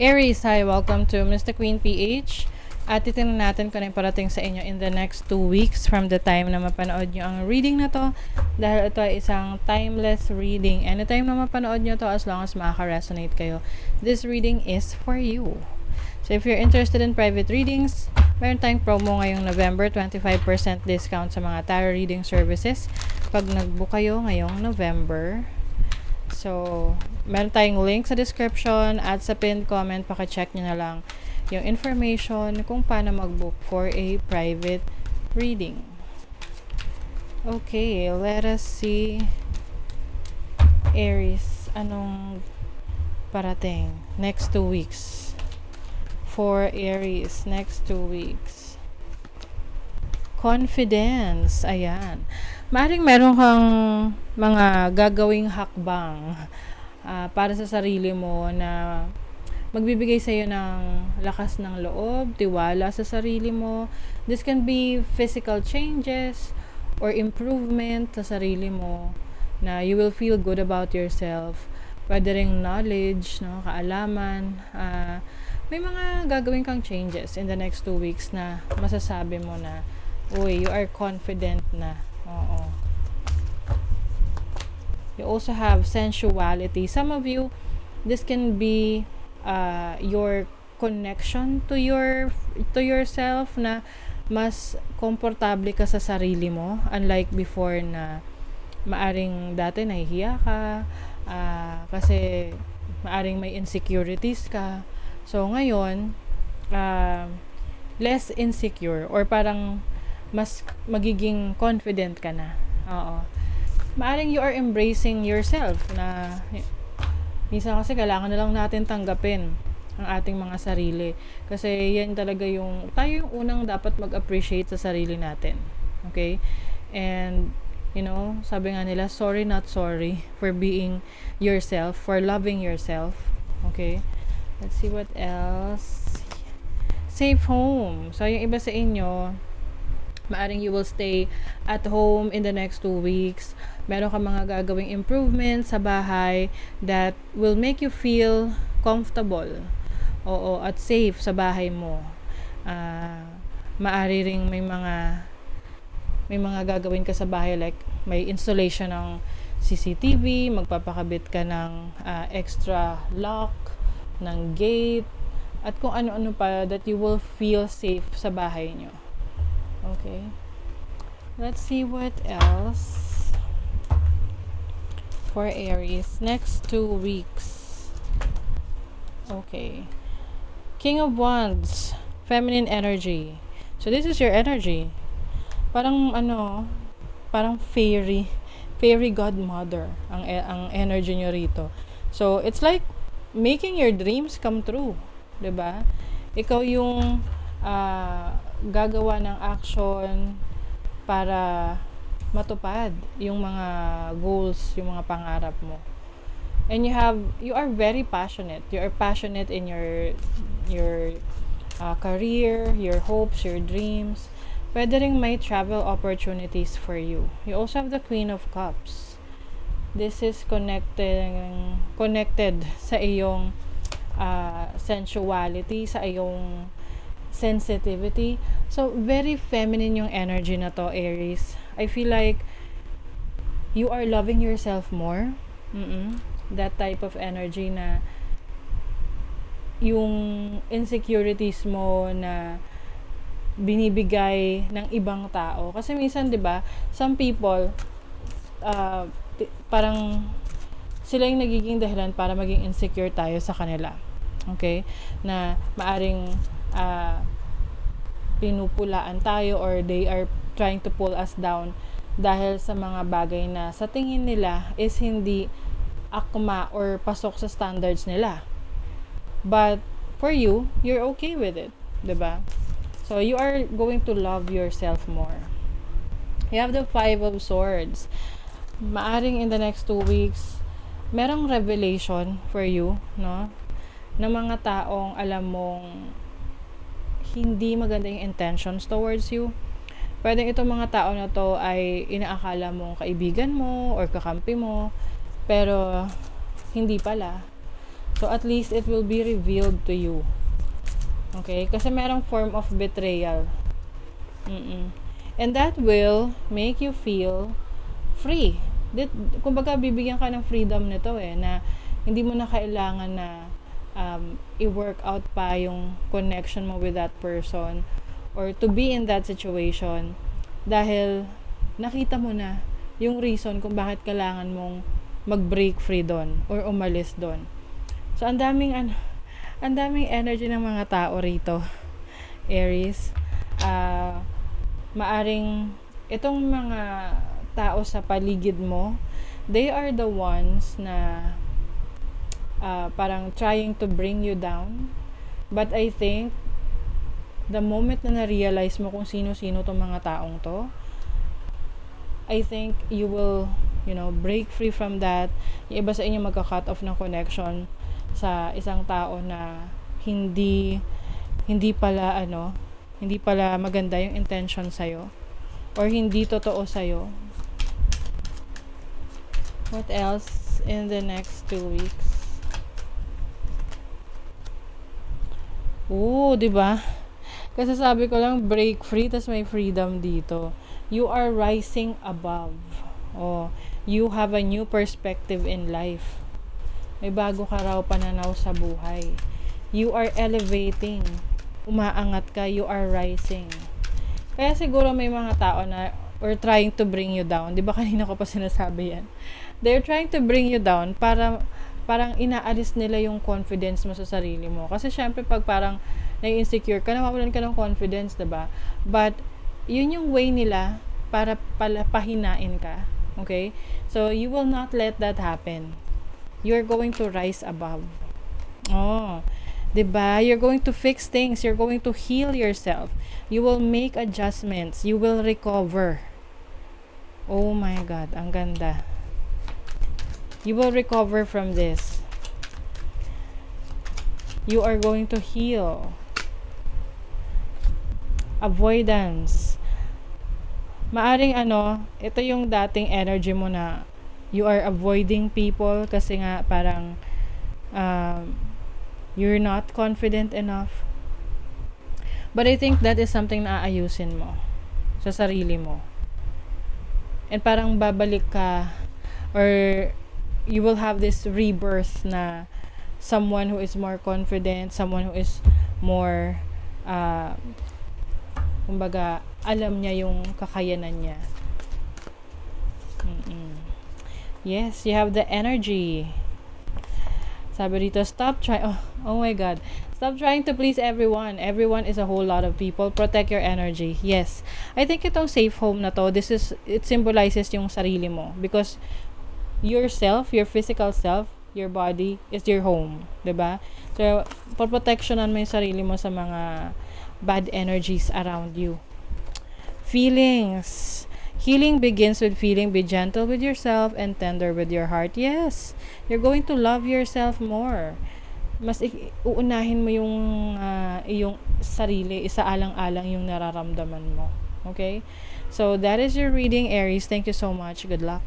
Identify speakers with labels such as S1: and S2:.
S1: Aries, hi! Welcome to Mr. Queen PH. At titignan natin kung ano yung parating sa inyo in the next 2 weeks from the time na mapanood nyo ang reading na to. Dahil ito ay isang timeless reading. Anytime na mapanood nyo to, as long as makaka-resonate kayo, this reading is for you. So if you're interested in private readings, meron tayong promo ngayong November, 25% discount sa mga tarot reading services pag nag-book kayo ngayong November. So, meron tayong link sa description at sa pinned comment, paki-check nyo na lang yung information kung paano mag-book for a private reading. Okay, let us see Aries, anong parating next 2 weeks for Aries next 2 weeks. Confidence, ayan. Maring meron kang mga gagawing hakbang para sa sarili mo na magbibigay sa iyo ng lakas ng loob, tiwala sa sarili mo. This can be physical changes or improvement sa sarili mo na you will feel good about yourself. Pwede ring knowledge, no, kaalaman. May mga gagawin kang changes in the next 2 weeks na masasabi mo na, uy, you are confident na. Oo. You also have sensuality. Some of you, this can be your connection to yourself na mas komportable ka sa sarili mo, unlike before na maaring dati nahihiya ka kasi maaring may insecurities ka. So ngayon less insecure or parang mas magiging confident ka na. Oo. Maaring you are embracing yourself na minsan kasi kailangan na lang natin tanggapin ang ating mga sarili. Kasi yan talaga tayo yung unang dapat mag-appreciate sa sarili natin. Okay? And, sabi nga nila, sorry not sorry for being yourself, for loving yourself. Okay? Let's see what else. Safe home. So, yung iba sa inyo, maaring you will stay at home in the next 2 weeks. Meron ka mga gagawing improvements sa bahay that will make you feel comfortable. Oo, at safe sa bahay mo. Maari ring may mga gagawin ka sa bahay, like may installation ng CCTV, magpapakabit ka ng extra lock, ng gate, at kung ano-ano pa that you will feel safe sa bahay nyo. Okay. Let's see what else for Aries next 2 weeks. Okay. King of Wands, feminine energy. So this is your energy. Parang parang fairy godmother ang energy nyo rito. So it's like making your dreams come true, 'di ba? Ikaw yung gagawa ng action para matupad yung mga goals, yung mga pangarap mo. And you are very passionate. You are passionate in your career, your hopes, your dreams. Pwede ring may travel opportunities for you. You also have the Queen of Cups. This is connected sa iyong sensuality, sa iyong sensitivity. So, very feminine yung energy na to, Aries. I feel like you are loving yourself more. That type of energy na yung insecurities mo na binibigay ng ibang tao. Kasi minsan, 'di ba, some people parang sila yung nagiging dahilan para maging insecure tayo sa kanila. Okay? Na maaring pinupulaan tayo or they are trying to pull us down dahil sa mga bagay na sa tingin nila is hindi akma or pasok sa standards nila. But for you, you're okay with it, 'di ba? So you are going to love yourself more. You have the 5 of Swords. Maaring in the next 2 weeks, merong revelation for you, no? Ng mga taong alam mong hindi maganda yung intentions towards you. Pwedeng itong mga tao na to ay inaakala mong kaibigan mo or kakampi mo, pero hindi pala. So, at least it will be revealed to you. Okay? Kasi merong form of betrayal. And that will make you feel free. Kumbaga, bibigyan ka ng freedom nito na hindi mo na kailangan na i-work out pa yung connection mo with that person or to be in that situation dahil nakita mo na yung reason kung bakit kailangan mong mag-break free doon or umalis doon. So, ang daming energy ng mga tao rito, Aries. Maaring itong mga tao sa paligid mo, they are the ones na parang trying to bring you down. But I think the moment na na-realize mo kung sino-sino tong mga taong to, I think you will, break free from that. Yung iba sa inyo magka-cut off ng connection sa isang tao na hindi pala maganda yung intention sa'yo or hindi totoo sa'yo. What else in the next 2 weeks? Diba? Kasi sabi ko lang, break free, tas may freedom dito. You are rising above. You have a new perspective in life. May bago ka raw pananaw sa buhay. You are elevating. Umaangat ka, you are rising. Kaya siguro may mga tao na or trying to bring you down. Di ba kanina ko pa sinasabi yan? They're trying to bring you down para parang inaalis nila yung confidence mo sa sarili mo. Kasi syempre pag parang nai-insecure ka, nawawalan ka ng confidence, diba? But yun yung way nila para pahinain ka. Okay? So you will not let that happen. You're going to rise above. Diba? You're going to fix things. You're going to heal yourself. You will make adjustments. You will recover. Oh my God, ang ganda. You will recover from this. You are going to heal. Avoidance. Maaring ito yung dating energy mo na you are avoiding people kasi nga parang you're not confident enough. But I think that is something na aayusin mo sa sarili mo. And parang babalik ka or you will have this rebirth na someone who is more confident, someone who is more kumbaga alam niya yung kakayanan niya. Yes, you have the energy. Sabi dito, stop trying. Oh my God. Stop trying to please everyone. Everyone is a whole lot of people. Protect your energy. Yes. I think itong safe home na to, it symbolizes yung sarili mo. Because yourself, your physical self, your body is your home. Diba? So, protectionan mo yung sarili mo sa mga bad energies around you. Feelings. Healing begins with feeling. Be gentle with yourself and tender with your heart. Yes, you're going to love yourself more. Mas uunahin mo yung sarili, isaalang-alang yung nararamdaman mo. Okay? So, that is your reading, Aries. Thank you so much. Good luck.